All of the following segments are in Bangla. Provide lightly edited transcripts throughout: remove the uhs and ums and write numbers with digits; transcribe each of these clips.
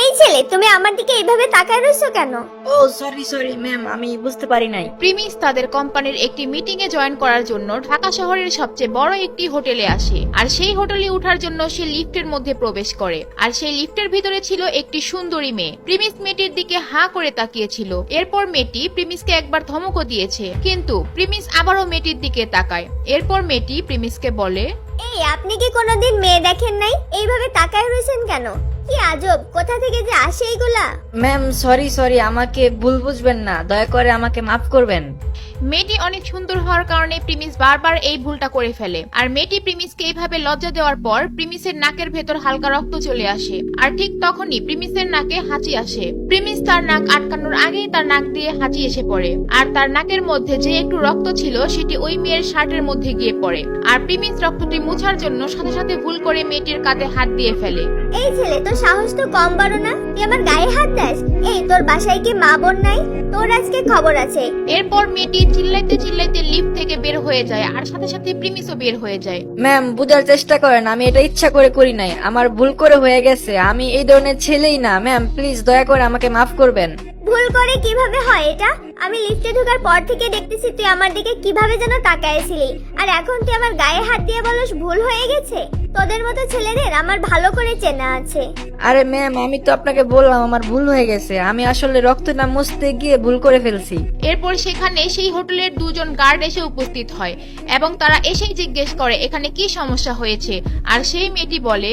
এই ছেলে, তুমি আমার দিকে এইভাবে তাকায় রইছো কেন? ও সরি ম্যাম, আমি বুঝতে পারি নাই। প্রিমিস তাদের কোম্পানির একটি মিটিং এ জয়েন করার জন্য ঢাকা শহরের সবচেয়ে বড় একটি হোটেলে আসে। আর সেই হোটেলে ওঠার জন্য সে লিফটের মধ্যে প্রবেশ করে। আর সেই লিফটের ভিতরে ছিল একটি সুন্দরী মেয়ে। প্রিমিস মেয়েটির দিকে হাঁ করে তাকিয়েছিল। এরপর মেয়েটি প্রিমিসকে একবার ধমকও দিয়েছে, কিন্তু প্রিমিস আবারও মেয়েটির দিকে তাকায়। এরপর মেয়েটি প্রিমিসকে বলে, এই, আপনি কি কোনোদিন মেয়ে দেখেন নাই? এইভাবে তাকায় রইছেন কেন? কি আজব, কোথা থেকে যে আসে এইগুলা? ম্যাম সরি, আমাকে ভুল বুঝবেন না, দয়া করে আমাকে মাফ করবেন। মেয়েটি অনেক সুন্দর হওয়ার কারণে প্রিমিস বারবার এই ভুলটা করে ফেলে। আর মেয়েটি প্রিমিসকে এইভাবে লজ্জা দেওয়ার পর প্রিমিসের নাকের ভেতর হালকা রক্ত চলে আসে। আর ঠিক তখনই প্রিমিসের নাকে হাঁচি আসে। প্রিমিস তার নাক আটকানোর আগেই তার নাক দিয়ে হাঁচি এসে পড়ে। আর তার নাকের মধ্যে যে একটু রক্ত ছিল সেটি ওই মেয়ের শার্টের মধ্যে গিয়ে পড়ে। আর প্রিমিস রক্তটি মুছার জন্য সাথে সাথে ভুল করে মেয়েটির কাঁধে হাত দিয়ে ফেলে। এই ছেলে, তোর সাহস তো কম বড় না, তুই আমার গায়ে হাত দাস? এই, তোর বাসায় কি মা বোন নাই? তোর আজকে খবর আছে। এরপর মেয়েটি চিল্লাইতে চিল্লাইতে লিফট থেকে বের হয়ে যায়। আর সাথে সাথে প্রিমিসও বের হয়ে যায়। ম্যাম বুঝার চেষ্টা করেন, আমি এটা ইচ্ছা করে করি নাই, আমার ভুল করে হয়ে গেছে। আমি এই ধরনের ছেলেই না ম্যাম, প্লিজ দয়া করে আমাকে মাফ করবেন। ভুল করে কিভাবে হয় এটা? আমি লিফটে ঢোকার পর থেকে দেখতেছি তুই আমার দিকে কিভাবে যেন তাকাইছিলি, আর এখন তুই আমার গায়ে হাত দিয়ে বলস ভুল হয়ে গেছে? তোদের মতো ছেলেদের আমার ভালো করে চেনা আছে। আরে ম্যাম, আমি তো আপনাকে বললাম আমার ভুল হয়ে গেছে, আমি আসলে রক্তটা মুছতে গিয়ে ভুল করে ফেলছি। এরপর সেখানে সেই হোটেলের দুজন গার্ড এসে উপস্থিত হয় এবং তারা এসেই জিজ্ঞেস করে এখানে কি সমস্যা হয়েছে। আর সেই মেয়েটি বলে,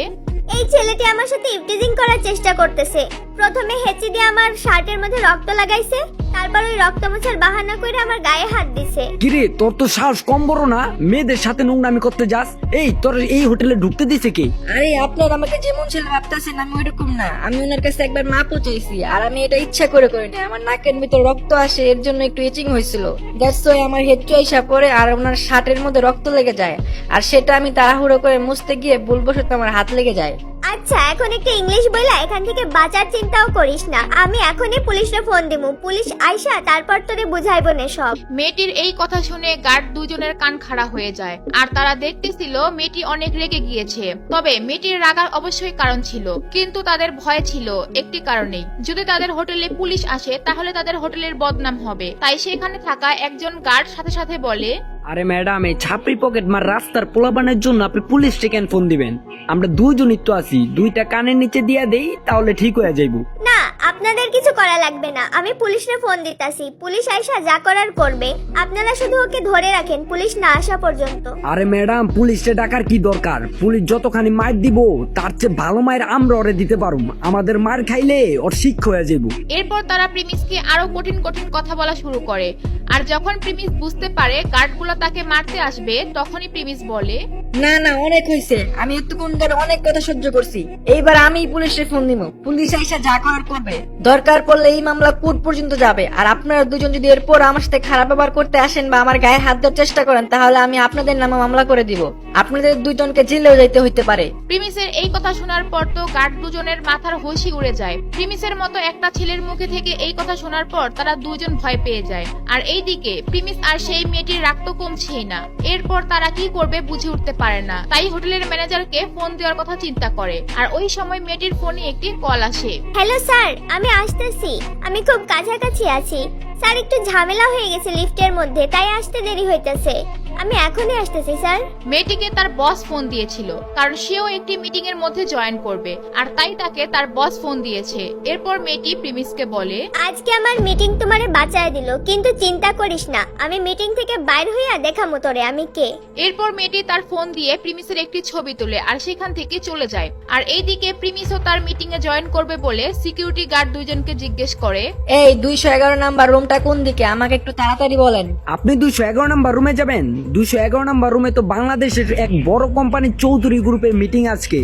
এই ছেলেটি আমার সাথে ইভটিজিং করার চেষ্টা করতেছে। প্রথমে হেঁচি দিয়ে আমার শার্টের মধ্যে রক্ত লাগাইছে, তারপর ওই রক্ত মোছার বাহানা করে আমার গায়ে হাত দিছে। কিরে, তোর তো সাহস কম বড় না, মেয়েদের সাথে নোংরামি করতে যাস? এই, তোর এই হোটেলে ঢুকতে দিছে কে? আরে আপনার আমাকে যেমন ছেলে ভাবতেছেন আমি ওইরকম না, আমি ওনার কাছে একবার মাপও চাইছি। আর আমি এটা ইচ্ছা করে করিনি, আমার নাকের ভিতর রক্ত আসে, এর জন্য একটু ইচিং হয়েছিল। দ্যাটস ওয়াই আমার হেড চয়েসা পড়ে আর ওনার শার্টের মধ্যে রক্ত লেগে যায়। আর সেটা আমি তাড়াহুড়ো করে মুছতে গিয়ে ভুলবশত আমার হাত লেগে যায়। আচ্ছা, এখন একটু ইংলিশ বইলা এখান থেকে বাঁচার চিন্তাও করিস না। আমি এখনই পুলিশে ফোন দিমু, পুলিশ আইসা তারপর তোরে বুঝাইবো না সব। মেয়েটির এই কথা শুনে গার্ড দুজনের কান খাড়া হয়ে যায়। আর তারা দেখতেছিল মেয়েটি অনেক রেগে গিয়েছে। তবে মেয়েটির রাগার অবশ্যই কারণ ছিল, কিন্তু তাদের ভয় ছিল একটি কারণেই, যদি তাদের হোটেলে পুলিশ আসে তাহলে তাদের হোটেলের বদনাম হবে। তাই সেখানে থাকা একজন গার্ড সাথে সাথে বলে, আরে ম্যাডাম, এই ছাপড়ি পকেট মার রাস্তার পোলাপানের জন্য আপনি পুলিশকে কেন ফোন দিবেন? আমরা দুইজনই তো আছি, দুইটা কানের নিচে দিয়া দেই তাহলে ঠিক হয়ে যাইব। না, আপনাদের কিছু করা লাগবে না, আমি পুলিশে ফোন দিতাছি। পুলিশ আইসা যা করার করবে। আপনারা শুধু ওকে ধরে রাখেন পুলিশ না আসা পর্যন্ত। আরে ম্যাডাম, পুলিশে ডাকার কি দরকার? পুলিশ যতখানি মার দিব তার চেয়ে ভালো মায়ের আমরা ওরে দিতে পারুম। আমাদের মার খাইলে ওর শিক্ষা হয়ে যাইব। এরপর তারা প্রিমিসকে আরো কঠিন কঠিন কথা বলা শুরু করে। আর যখন প্রিমিস বুঝতে পারে গার্ডগুলো তাকে মারতে আসবে, তখনই প্রিমিস বলে, না অনেক হয়েছে, আমি এতক্ষণ ধরে অনেক কথা সহ্য করছি, এইবার আমি পুলিশে ফোন দিব। পুলিশ আইসা যা করার করবে, দরকার পড়লে এই মামলা কোর্ট পর্যন্ত যাবে। আর আপনারা দুজন যদি এরপর আমার সাথে খারাপ ব্যবহার করতে আসেন বা আমার গায়ে হাত দেওয়ার চেষ্টা করেন, তাহলে আমি আপনাদের নামে মামলা করে দিব। আপনাদের দুইজনকে জেলেও যাইতে হইতে পারে। প্রিমিসের এই কথা শোনার পর তো গার্ড দুজনের মাথার হোশই উড়ে যায়। প্রিমিসের মতো একটা ছেলের মুখে থেকে এই কথা শোনার পর তারা দুজন ভয় পেয়ে যায়। আর এইদিকে প্রিমিস আর সেই মেয়েটির রাগ তো কমছেই না। এরপর তারা কি করবে বুঝে উঠতে পারে না, তাই হোটেলের ম্যানেজারকে ফোন দেওয়ার কথা চিন্তা করে। আর ওই সময় মেয়েটির ফোনে একটি কল আসে। হ্যালো স্যার, আমি আসতেছি, আমি খুব কাছাকাছি আছি। স্যার, একটু ঝামেলা হয়ে গেছে লিফটের মধ্যে, তাই আসতে দেরি হইতেছে। আমি এখনই আসতেছি স্যার। মেয়েটিকে তার বস ফোন দিয়েছিল, কারণ সেও একটি মিটিং এর মধ্যে জয়েন করবে, আর তাই তাকে তার বস ফোন দিয়েছে। এরপর মেয়েটি প্রিমিসকে বলে, আজকে আমার মিটিং তোমারে বাঁচায় দিল, কিন্তু চিন্তা করিস না, আমি মিটিং থেকে বাইর হইয়া দেখামু তোরে আমি কে। এরপর মেয়েটি তার ফোন দিয়ে প্রিমিসের একটি ছবি তোলে আর সেখান থেকে চলে যায়। আর এইদিকে প্রিমিসও তার মিটিং এ জয়েন করবে বলে সিকিউরিটি গার্ড দুইজনকে জিজ্ঞেস করে, এই 211 নাম্বার রুমটা কোন দিকে, আমাকে একটু তাড়াতাড়ি বলেন। আপনি 211 নাম্বার রুমে যাবেন? 211 নাম্বার রুমে তো বাংলাদেশের এক বড় কোম্পানির চৌধুরী গ্রুপের মিটিং আজকে,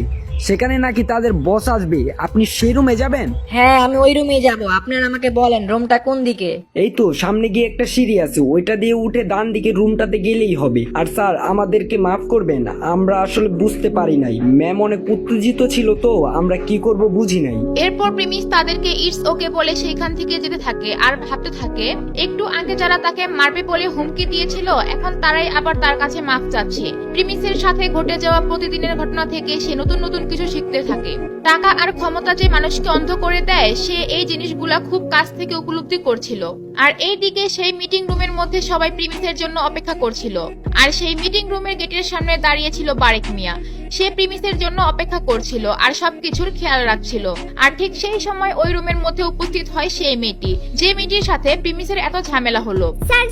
সেখানে নাকি তাদের বস আসবে। আপনি সেই রুমে যাবেন? হ্যাঁ, আমি ওই রুমে যাব। আপনারা আমাকে বলেন রুমটা কোন দিকে। এই তো সামনে গিয়ে একটা সিঁড়ি আছে, ওইটা দিয়ে উঠে ডান দিকে রুমটাতে গেলেই হবে। আর স্যার, আমাদেরকে মাফ করবেন, আমরা আসলে বুঝতে পারি নাই, ম্যাম অনেক উত্তেজিত ছিল তো আমরা কি করব বুঝি নাই। এরপর প্রিমিস তাদেরকে ইটস ওকে বলে সেখান থেকে যেতে থাকে আর ভাবতে থাকে, একটু আগে যারা তাকে মারবে বলে হুমকি দিয়েছিল এখন তারাই আবার তার কাছে মাফ চাচ্ছে। প্রিমিসের সাথে ঘটে যাওয়া প্রতিদিনের ঘটনা থেকে সে নতুন নতুন কিছু শিখতে থাকে। টাকা আর ক্ষমতা যে মানুষকে অন্ধ করে দেয় সে এই জিনিসগুলা খুব কাছ থেকে উপলব্ধি করছিল। আর এইদিকে সেই মিটিং রুমের মধ্যে সবাই প্রিমিসের জন্য অপেক্ষা করছিল। আর সেই মিটিং রুমের গেটের সামনে দাঁড়িয়ে ছিল বারেক মিয়া। সে প্রিমিসের জন্য অপেক্ষা করছিল আর সবকিছুর খেয়াল রাখছিল। আর ঠিক সেই সময় ওই রুমের মধ্যে উপস্থিত হয় সেই মেয়েটি, যে মেয়েটির সাথে প্রিমিসের এত ঝামেলা হলো। স্যার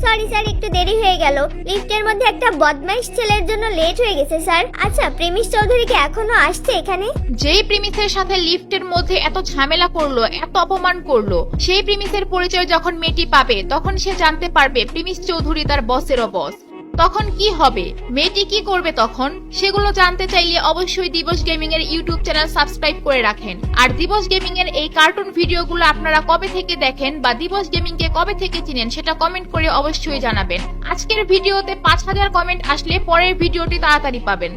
সরি স্যার, একটু দেরি হয়ে গেল। লিফটের মধ্যে একটা বদমাইশ ছেলের জন্য লেট হয়ে গেছে স্যার। আচ্ছা, প্রেমিস চৌধুরী কি এখনো আসছে এখানে? যেই প্রিমিসের সাথে লিফটের মধ্যে এত ঝামেলা করলো, এত অপমান করলো, সেই প্রিমিসের পরিচয় যখন মেয়েটি পাবে তখন সে জানতে পারবে প্রিমিস চৌধুরী তার বসেরও বস। তখন কি হবে, মেয়েটি কি করবে তখন, সেগুলো জানতে চাইলে অবশ্যই দিবস গেমিং এর ইউটিউব চ্যানেল সাবস্ক্রাইব করে রাখেন। আর দিবস গেমিং এর এই কার্টুন ভিডিওগুলো আপনারা কবে থেকে দেখেন বা দিবস গেমিং কে কবে থেকে চিনেন সেটা কমেন্ট করে অবশ্যই জানাবেন। আজকের ভিডিওতে 5000 কমেন্ট আসলে পরের ভিডিওটি তাড়াতাড়ি পাবেন।